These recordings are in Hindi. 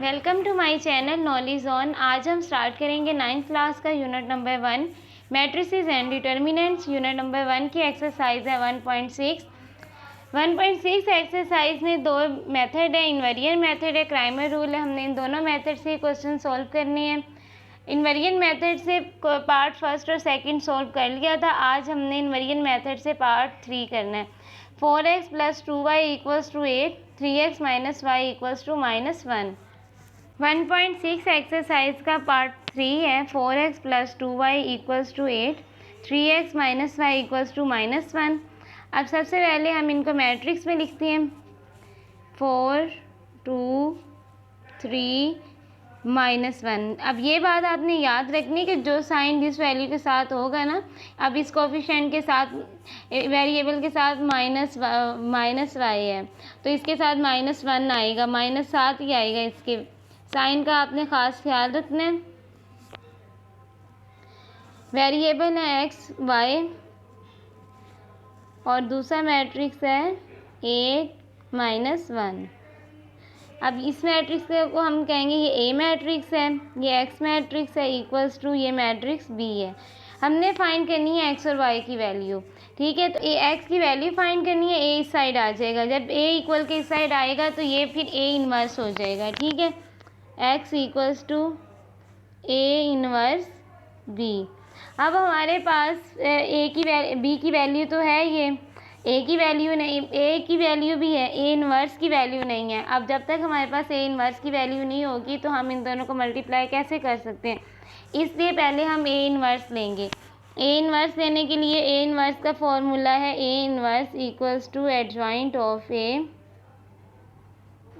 Welcome to my channel knowledge on. आज हम स्टार्ट करेंगे 9th क्लास का unit number 1 matrices and determinants. Unit number 1 की एक्सरसाइज है 1.6। 1.6 एक्सरसाइज में दो मेथड है, इन्वेरिएंट मेथड है, क्राइमर रूल है। हमने इन दोनों मेथड से क्वेश्चन सॉल्व करने हैं। इन्वेरिएंट मेथड से पार्ट फर्स्ट और सेकंड सॉल्व कर लिया था। आज हमने इन्वेरिएंट मेथड से पार्ट 3 करना है। 4x + 2y = 8, 3x - y = -1। 1.6 exercise का पार्ट 3 है। 4x + 2y = 8, 3x - y = -1। अब सबसे पहले हम इनको मैट्रिक्स में लिखते हैं। 4, 2, 3, -1। अब ये बात आपने याद रखनी कि जो साइन जिस वैल्यू के साथ होगा ना, अब इस कोफिशिएंट के साथ वेरिएबल के साथ माइनस वाई है तो इसके साथ -1 आएगा, -7 ही आएगा। इसके साइन का आपने ख़ास ख्याल रखना है। वेरिएबल है x, y और दूसरा मैट्रिक्स है 8, -1। अब इस मैट्रिक्स को हम कहेंगे ये A मैट्रिक्स है, ये X मैट्रिक्स है, इक्वल्स टू ये मैट्रिक्स B है। हमने फाइंड करनी है X और Y की वैल्यू, ठीक है। तो X की वैल्यू फाइंड करनी है, A इस साइड आ जाएगा। जब A इक्वल के इस साइड आएगा तो ये फिर A इन्वर्स हो जाएगा, ठीक है। X = A inverse B। अब हमारे पास B की वैल्यू तो है, ये A की वैल्यू नहीं, A की वैल्यू भी है, A इन्वर्स की वैल्यू नहीं है। अब जब तक हमारे पास A इन्वर्स की वैल्यू नहीं होगी तो हम इन दोनों को मल्टीप्लाई कैसे कर सकते हैं, इसलिए पहले हम A इन्वर्स लेंगे। A इन्वर्स लेने के लिए A इन्वर्स का फॉर्मूला है A inverse = adjoint of A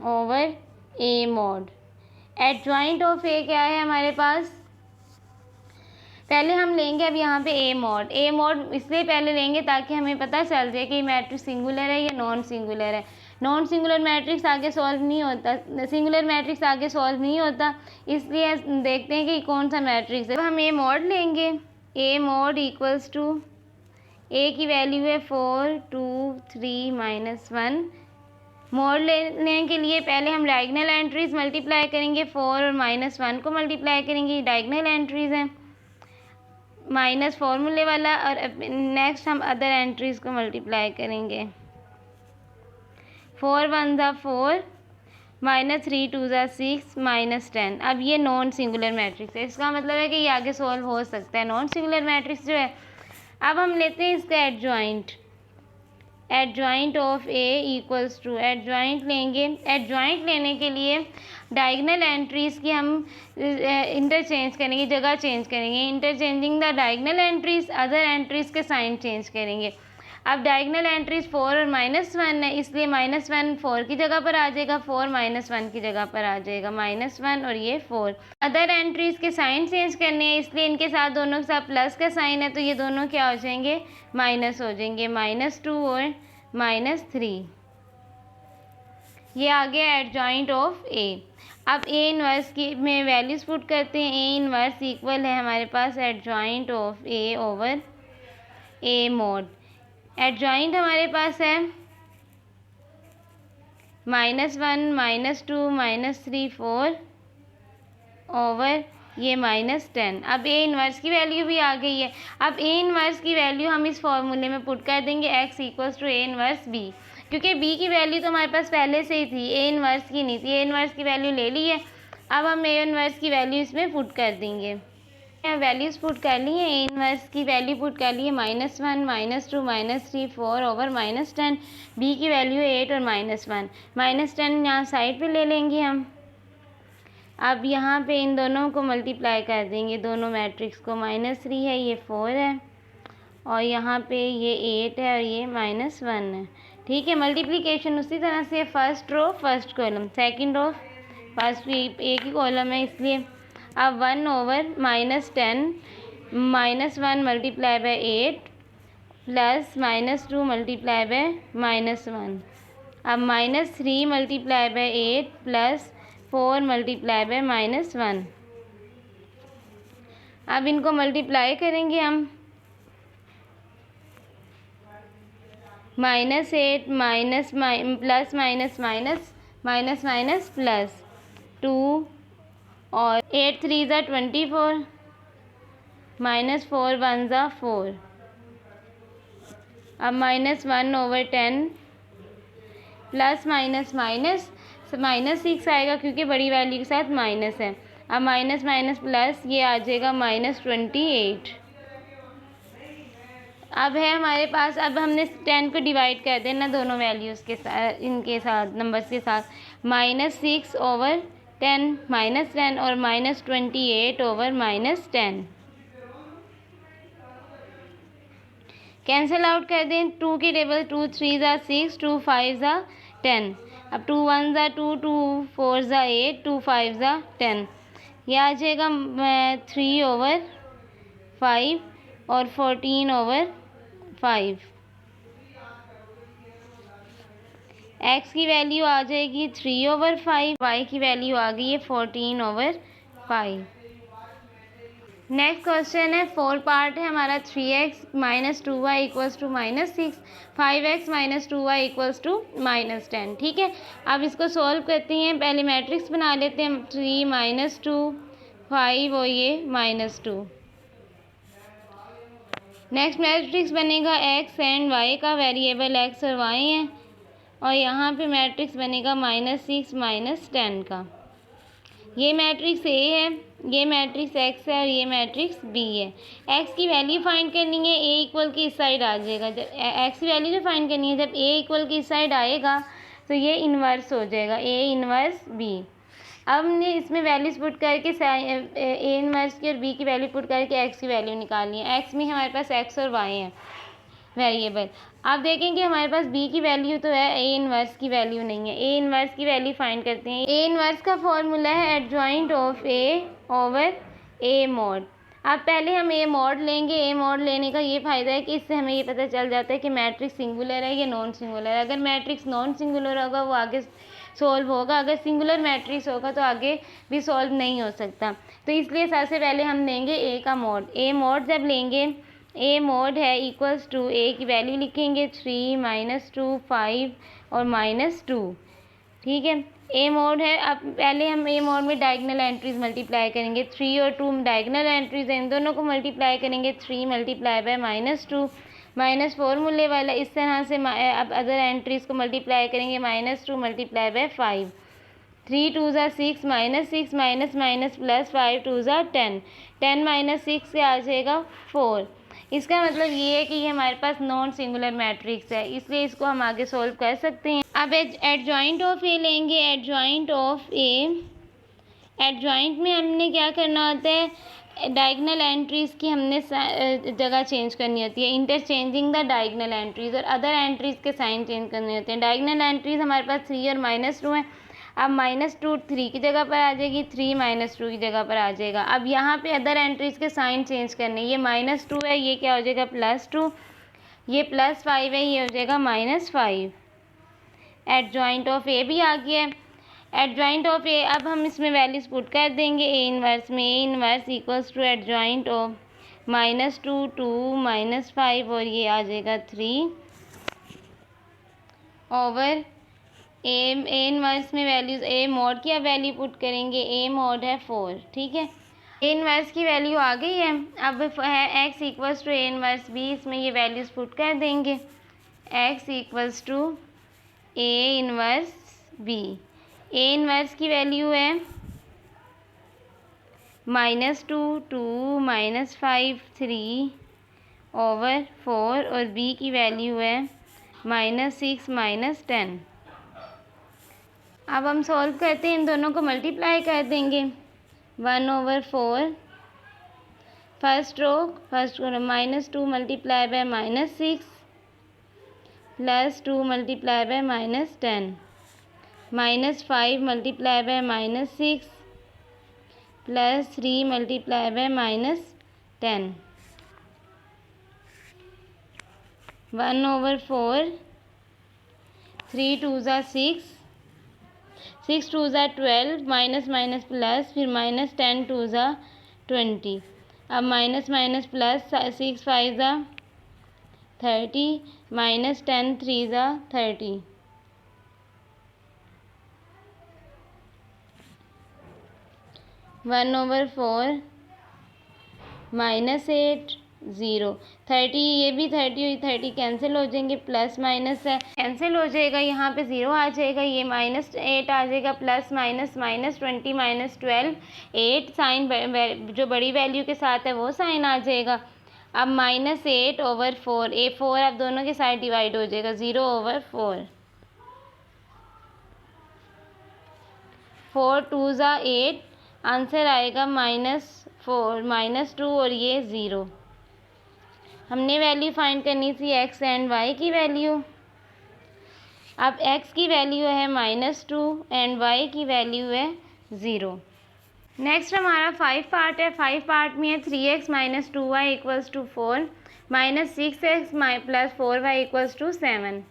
over A mod। Adjoint of A क्या है हमारे पास, पहले हम लेंगे अब यहाँ पे A mod इसलिए पहले लेंगे ताकि हमें पता चल जाए कि मैट्रिक्स सिंगुलर है या नॉन सिंगुलर है। नॉन सिंगुलर मैट्रिक्स आगे सॉल्व नहीं होता, सिंगुलर मैट्रिक्स आगे सॉल्व नहीं होता, इसलिए देखते हैं कि कौन सा मैट्रिक्स है। तो हम A mod लेंगे। A mod = A की वैल्यू है 4, 2, 3, -1। मोड लेने के लिए पहले हम डायगोनल एंट्रीज मल्टीप्लाई करेंगे। 4 और -1 को मल्टीप्लाई करेंगे, डायगोनल एंट्रीज हैं, माइनस फॉर्मूले वाला। और नेक्स्ट हम अदर एंट्रीज को मल्टीप्लाई करेंगे। 4 × 1 = 4, -3 × 2 = 6, -10। अब ये नॉन सिंगुलर मैट्रिक्स है, इसका मतलब है कि ये आगे सॉल्व हो सकता है, नॉन सिंगुलर मैट्रिक्स जो है। अब हम लेते हैं इसका एडजॉइंट ऑफ A = एडजॉइंट लेंगे। एडजॉइंट लेने के लिए डायगोनल एंट्रीज की हम इंटरचेंज करेंगे, जगह चेंज करेंगे। Interchanging the diagonal entries, other entries के साइन चेंज करेंगे। अब डायगोनल एंट्रीज 4 और -1 है, इसलिए -1 4 की जगह पर आ जाएगा, 4 -1 की जगह पर आ जाएगा, -1 और ये 4। अदर एंट्रीज के साइन चेंज करने हैं, इसलिए इनके साथ दोनों के साथ प्लस का साइन है, तो ये दोनों क्या हो जाएंगे, माइनस हो जाएंगे, -2 और -3। ये आ गया एडजॉइंट ऑफ A। अब A इन्वर्स की में वैल्यूज पुट करते हैं। A इन्वर्स इक्वल है हमारे पास adjoint of A over A mod। Adjoint हमारे पास है -1, -2, -3, 4 ओवर ये -10। अब A इन्वर्स की वैल्यू भी आ गई है। अब A इन्वर्स की वैल्यू हम इस फॉर्मूले में पुट कर देंगे, X = A इन्वर्स B, क्योंकि B की वैल्यू तो हमारे पास पहले से ही थी, A इन्वर्स की नहीं थी। A इन्वर्स की वैल्यू ले ली है, अब हम A इन्वर्स की वैल्यू इसमें पुट कर देंगे। वैल्यूज पुट कर ली है, A इन्वर्स की वैल्यू पुट कर ली है, -1, -2, -3, 4 ओवर -10। B की वैल्यू 8 और -1, -10 यहाँ साइड पे ले लेंगे हम। अब यहाँ पे इन दोनों को मल्टीप्लाई कर देंगे, दोनों मैट्रिक्स को। -3 है, ये 4 है, और यहाँ पे ये 8 है और ये -1 है, ठीक है। मल्टीप्लिकेशन उसी तरह से, first row first column, second row first एक ही कॉलम है, इसलिए। अब 1 over -10, -1 multiply by 8 plus -2 multiply by -1। अब -3 multiply by 8 plus 4 multiply by -1। अब इनको मल्टीप्लाई करेंगे हम, -8 plus minus minus, minus minus plus, 2 और 8 3 ज़ा 24 -4 1 ज़ा 4। अब -1/10 प्लस माइनस माइनस -6 आएगा क्योंकि बड़ी वैल्यू के साथ माइनस है। अब माइनस माइनस प्लस ये आ जाएगा -28। अब है हमारे पास, अब हमने 10 को डिवाइड कर देना दोनों वैल्यूज़ के साथ, इनके साथ नंबर्स के साथ। -6/10 -10 और -28/10 कैंसिल आउट कर दें। 2 की टेबल 2 3 ज़ा 6 2 5 ज़ा 10। अब 2 1 ज़ा 2 2 4 ज़ा 8 2 5 ज़ा 10। यह आ जाएगा 3/5 और 14/5। एक्स की वैल्यू आ जाएगी 3/5, वाई की वैल्यू आ गई है 14/5। नेक्स्ट क्वेश्चन है, 4 पार्ट है हमारा। 3x - 2y = -6, 5x - 2y = -10। ठीक है, अब इसको सॉल्व करते हैं। पहले मैट्रिक्स बना लेते हैं। 3 - 2 5 और ये -2। नेक्स्ट मैट्रिक्स बनेगा x एंड y का, वेरिएबल x और y है, और यहाँ पे मैट्रिक्स बनेगा -6 -10 का। ये मैट्रिक्स A है, ये मैट्रिक्स X है और ये मैट्रिक्स B है। X की वैल्यू फाइंड करनी है, A इक्वल की इस साइड आ जाएगा। जब X की वैल्यू जो फाइंड करनी है, जब A इक्वल की इस साइड आएगा तो ये इन्वर्स हो जाएगा, A इन्वर्स B। अब हमने इसमें वैल्यूज पुट करके A इन्वर्स की और B की वैल्यू पुट करके X की वैल्यू निकालनी है। X में हमारे पास X और Y है वेरिएबल। आप देखेंगे हमारे पास B की वैल्यू तो है, A इन्वर्स की वैल्यू नहीं है। A इन्वर्स की वैल्यू फाइंड करते हैं। A इन्वर्स का फॉर्मूला है adjoint of A over A mod. अब पहले हम A मॉड लेंगे। A मॉड लेने का ये फ़ायदा है कि इससे हमें ये पता चल जाता है कि मैट्रिक्स सिंगुलर है या नॉन सिंगुलर है। अगर मैट्रिक्स नॉन सिंगुलर होगा वो आगे सॉल्व होगा, अगर सिंगुलर मैट्रिक्स होगा तो आगे भी सॉल्व नहीं हो सकता। तो इसलिए सबसे पहले हम लेंगे A का मॉड। A मॉड जब लेंगे, A मॉड है इक्वल्स टू, A की वैल्यू लिखेंगे 3 - 2 5 और -2। ठीक है, A मॉड है। अब पहले हम A मॉड में डायगोनल एंट्रीज मल्टीप्लाई करेंगे। 3 और 2 डायगोनल एंट्रीज हैं, इन दोनों को मल्टीप्लाई करेंगे। 3 × -2 माइनस फॉर्मूले वाला, इस तरह से अब अदर एंट्रीज को मल्टीप्लाई करेंगे। -2 × 5 3 2 ज़ा 6 -6 माइनस माइनस प्लस 5 2 ज़ा 10 10 - 6 से आ जाएगा 4। इसका मतलब ये है कि ये हमारे पास नॉन सिंगुलर मैट्रिक्स है, इसलिए इसको हम आगे सॉल्व कर सकते हैं। अब एडजॉइंट ऑफ ए लेंगे। एडजॉइंट ऑफ ए, एडजॉइंट में हमने क्या करना होता है, डायगोनल एंट्रीज़ की हमने जगह चेंज करनी होती है। इंटरचेंजिंग द डायगोनल एंट्रीज़, और अदर एंट्रीज़ के साइन चेंज करने होते हैं। डायगोनल एंट्रीज़ हमारे पास 3 और -2 हैं। अब -2 3 की जगह पर आ जाएगी, 3 -2 की जगह पर आ जाएगा। अब यहाँ पे अदर एंट्रीज़ के साइन चेंज करने, ये -2 है, ये क्या हो जाएगा +2, ये +5 है, ये हो जाएगा -5। एडजॉइंट ऑफ ए भी आ गया है। एडजॉइंट ऑफ ए, अब हम इसमें वैल्यूज पुट कर देंगे। ए इन्वर्स में A inverse equals to adjoint of -2 2 -5 और ये आ जाएगा 3 ओवर ए इन्वर्स में वैल्यूज ए मॉड की अब वैल्यू पुट करेंगे। ए मॉड है 4। ठीक है, ए इन्वर्स की वैल्यू आ गई है। अब है X equals to A inverse B, इसमें ये वैल्यूज पुट कर देंगे। X equals to A inverse B. A inverse की वैल्यू है -2 2 -5 3 ओवर 4 और बी की वैल्यू है -6 -10। अब हम सॉल्व करते हैं, इन दोनों को मल्टीप्लाई कर देंगे। 1/4 फर्स्ट रो -2 × -6 +2 × -10 -3 × -10 1/4 3 2 ज़ा 6 6 2 ज़ा 12 माइनस माइनस प्लस, फिर -10 2 ज़ा 20। अब माइनस माइनस प्लस, 6 5 ज़ा 30 -10 3 ज़ा 30। 1/4 -8 0। 30, ये भी 30 कैंसिल हो जाएंगे, प्लस माइनस है कैंसिल हो जाएगा, यहाँ पे 0 आ जाएगा, ये -8 आ जाएगा, प्लस माइनस -20 -12 8 साइन जो बड़ी वैल्यू के साथ है वो साइन आ जाएगा। अब -8/4 4 अब दोनों के साथ डिवाइड हो जाएगा, 0/4 4 2 ज़ा 8, आंसर आएगा -4 -2 और ये 0। हमने वैल्यू फाइंड करनी थी x एंड y की वैल्यू। अब x की वैल्यू है -2 एंड y की वैल्यू है 0। नेक्स्ट हमारा 5 पार्ट है। 5 पार्ट में है 3x - 2y = 4 -6x + 4y = 7।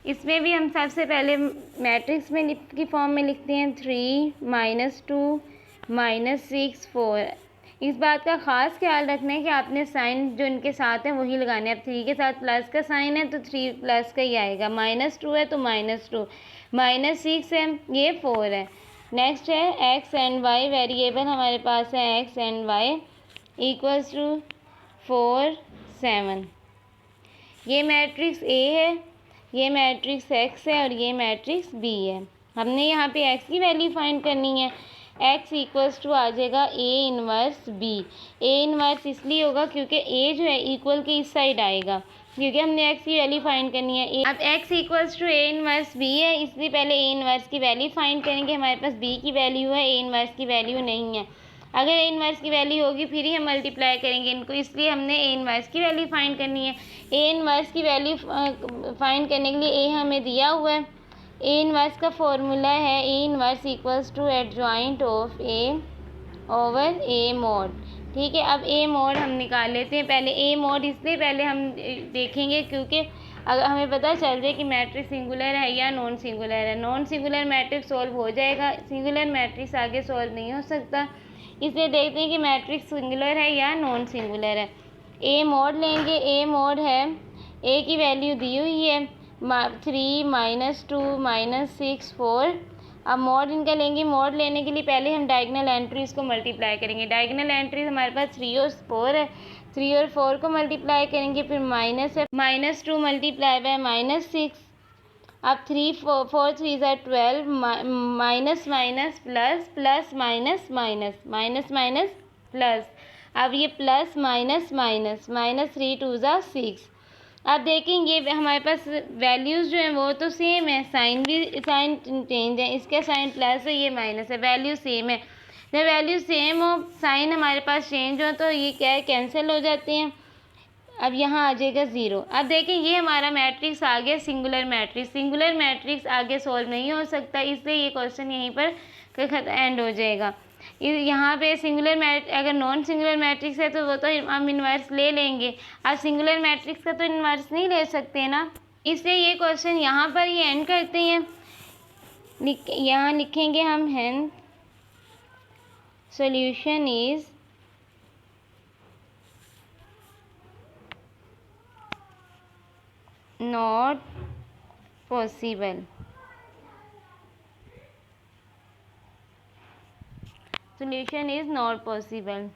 इसमें भी हम सबसे पहले मैट्रिक्स में की फॉर्म में लिखते हैं 3 - 2 -6 4। इस बात का ख़ास ख्याल रखना है कि आपने साइन जो इनके साथ हैं वही लगाने हैं। अब 3 के साथ प्लस का साइन है तो 3 प्लस का ही आएगा, -2 है तो -2, -6 है ये 4 है। नेक्स्ट है x एंड y वेरिएबल हमारे पास है x एंड y = 4 7। ये मैट्रिक्स A है, ये मैट्रिक्स X है और ये मैट्रिक्स B है। हमने यहाँ पे X की वैल्यू फाइंड करनी है। X = आ जाएगा A inverse B। A inverse इसलिए होगा क्योंकि A जो है इक्वल के इस साइड आएगा, क्योंकि हमने X की वैल्यू फाइंड करनी है। अब X = A इनवर्स B है, इसलिए पहले A इनवर्स की वैल्यू फाइंड करेंगे। हमारे पास B की वैल्यू है, A इनवर्स की वैल्यू नहीं है। अगर A इनवर्स की वैल्यू होगी फिर ही हम मल्टीप्लाई करेंगे इनको, इसलिए हमने A इनवर्स की वैल्यू फाइंड करनी है। A इनवर्स की वैल्यू फाइंड करने के लिए A हमें दिया हुआ है। A इनवर्स का फॉर्मूला है A inverse = adjoint of A/A mod। ठीक है, अब A mod हम निकाल लेते हैं। पहले A mod इसलिए पहले हम देखेंगे क्योंकि अगर हमें पता चल जाए कि मैट्रिक्स सिंगुलर है या नॉन सिंगुलर है। नॉन सिंगुलर मैट्रिक्स सॉल्व हो जाएगा, सिंगुलर मैट्रिक्स आगे सॉल्व नहीं हो सकता, इसलिए देखते हैं कि मैट्रिक्स सिंगुलर है या नॉन सिंगुलर है। A mod लेंगे, A mod है, A की वैल्यू दी हुई है 3 - 2 -6 4। अब मॉड इनका लेंगे। मॉड लेने के लिए पहले हम डायगोनल एंट्रीज़ को मल्टीप्लाई करेंगे। डायगोनल एंट्रीज हमारे पास 3 और 4 है, 3 और 4 को मल्टीप्लाई करेंगे, फिर माइनस है -2 × -6। अब 3 4 3 ज़ा 12 minus minus plus plus minus minus minus minus plus. अब ये प्लस माइनस माइनस -3 2 ज़ा 6। अब देखेंगे हमारे पास वैल्यूज़ जो हैं वो तो सेम है, साइन चेंज है, इसका साइन प्लस है ये माइनस है, वैल्यू सेम है। जब वैल्यू सेम हो साइन हमारे पास चेंज हो तो ये क्या है, कैंसिल हो जाते हैं। अब यहाँ आ जाएगा 0। अब देखें ये हमारा मैट्रिक्स आ गया सिंगुलर मैट्रिक्स। सिंगुलर मैट्रिक्स आगे सॉल्व नहीं हो सकता, इसलिए ये क्वेश्चन यहीं पर एंड हो जाएगा। यहाँ पे सिंगुलर अगर नॉन सिंगुलर मैट्रिक्स है तो वो तो हम इन्वर्स ले लेंगे, अब सिंगुलर मैट्रिक्स का तो इन्वर्स नहीं ले सकते ना, इसलिए ये क्वेश्चन यहाँ पर ही एंड करते हैं। यहाँ लिखेंगे हम hence solution is not possible। Solution is not possible।